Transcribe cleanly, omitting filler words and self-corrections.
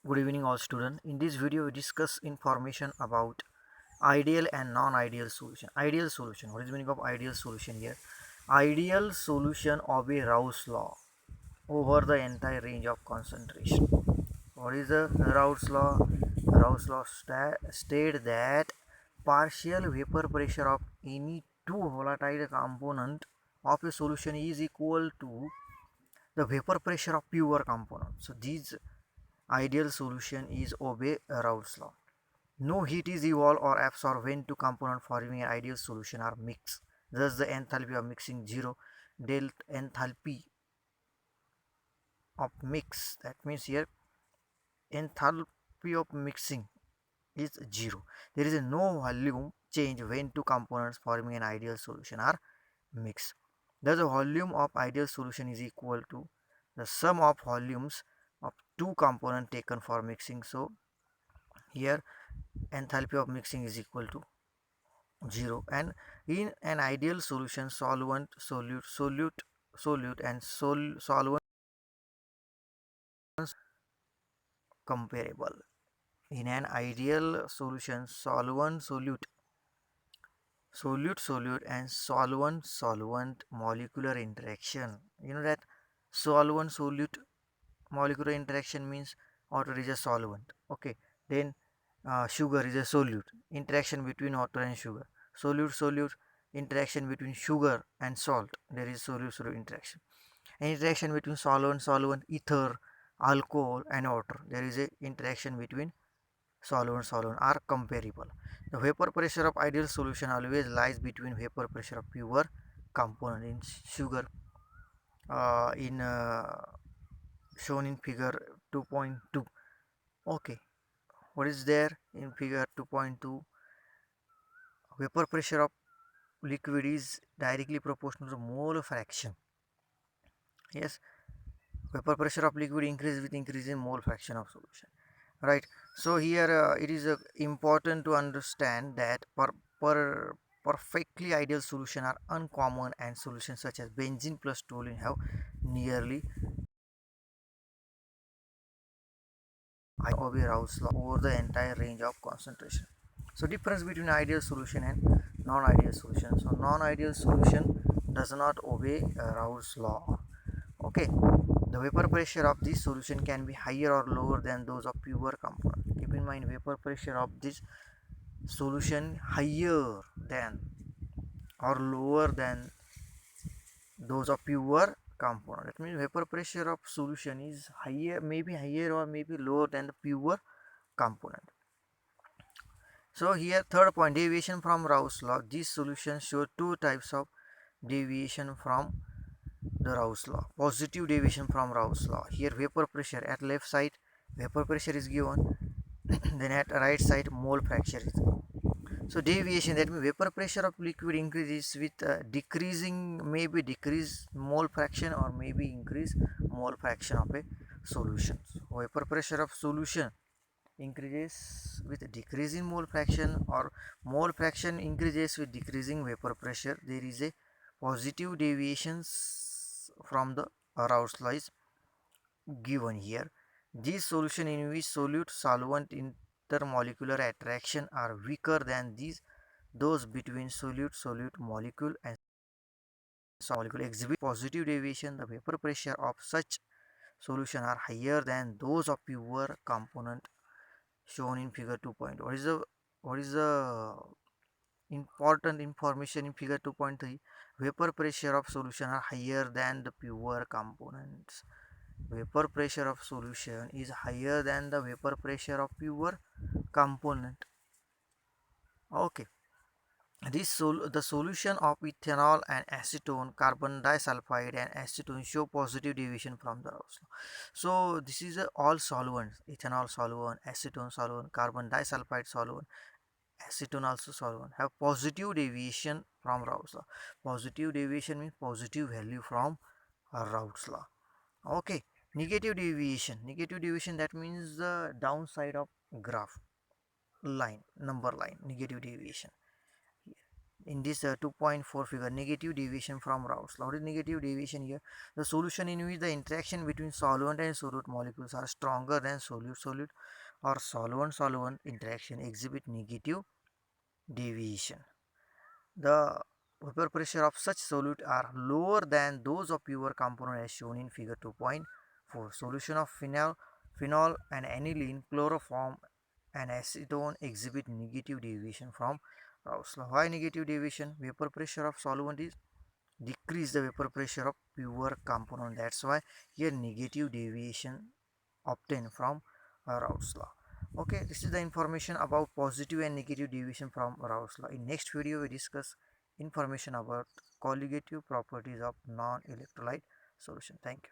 Good evening all students. In this video we discuss information about ideal and non-ideal solution. Ideal solution. What is the meaning of ideal solution here? Ideal solution obey Raoult's law over the entire range of concentration. What is the Raoult's law? Raoult's law state that partial vapor pressure of any two volatile component of a solution is equal to the vapor pressure of pure component. So these ideal solution is obey Raoult's law. No heat is evolved or absorbed when two components forming an ideal solution are mixed. Thus, the enthalpy of mixing zero. Delta enthalpy of mix. That means here enthalpy of mixing is zero. There is no volume change when two components forming an ideal solution are mixed. Thus, the volume of ideal solution is equal to the sum of volumes of two components taken for mixing. So here enthalpy of mixing is equal to 0, and in an ideal solution solvent solute and solvent comparable. In an ideal solution solute and solvent molecular interaction. You know that solvent solute molecular interaction means water is a solvent. Okay, then sugar is a solute. Interaction between water and sugar. Solute interaction between sugar and salt. There is solute interaction. An interaction between solvent, ether, alcohol and water. There is a interaction between solvent are comparable. The vapor pressure of ideal solution always lies between vapor pressure of pure component in sugar. In shown in figure 2.2. Okay, what is there in figure 2.2? Vapor pressure of liquid is directly proportional to mole fraction. Yes, vapor pressure of liquid increases with increase in mole fraction of solution, right? So here it is important to understand that perfectly ideal solution are uncommon, and solutions such as benzene plus toluene have nearly obey Raoult's law over the entire range of concentration. So difference between ideal solution and non-ideal solution. So non-ideal solution does not obey Raoult's law. Okay, the vapor pressure of this solution can be higher or lower than those of pure component. Keep in mind, vapor pressure of this solution higher than or lower than those of pure component. That means vapor pressure of solution is higher, maybe higher or maybe lower than the pure component. So here third point, deviation from Raoult's law. These solutions show two types of deviation from the Raoult's law. Positive deviation from Raoult's law. Here vapor pressure at left side vapor pressure is given, then at right side mole fraction is given. So deviation, that means vapor pressure of liquid increases with decreasing, maybe decrease mole fraction or maybe increase mole fraction of a solution. So vapor pressure of solution increases with decreasing mole fraction, or mole fraction increases with decreasing vapor pressure. There is a positive deviations from the Raoult's law is given here. These solution in which solute solvent intermolecular attraction are weaker than those between solute molecule and molecule exhibit positive deviation. The vapor pressure of such solution are higher than those of pure component shown in figure 2. What is the important information in figure 2.3? Vapor pressure of solution are higher than the pure components. Vapor pressure of solution is higher than the vapor pressure of pure component. Okay, the solution of ethanol and acetone, carbon disulfide and acetone show positive deviation from the Raoult's law. So this is all solvents: ethanol solvent, acetone solvent, carbon disulfide solvent, acetone also solvent have positive deviation from Raoult's law. Positive deviation means positive value from Raoult's law. Okay, negative deviation, that means the downside of graph line, number line, negative deviation. in this 2.4 figure, negative deviation from Raoult's law. What is negative deviation here? The solution in which the interaction between solvent and solute molecules are stronger than solute-solute or solvent-solvent interaction exhibit negative deviation. The vapor pressure of such solute are lower than those of pure component as shown in figure 2.4. Solution of phenol and aniline, chloroform and acetone exhibit negative deviation from Raoult's law. Why negative deviation? Vapor pressure of solvent is decrease the vapor pressure of pure component. That's why here negative deviation obtained from Raoult's law. Okay, this is the information about positive and negative deviation from Raoult's law. In next video, we discuss information about colligative properties of non-electrolyte solution. Thank you.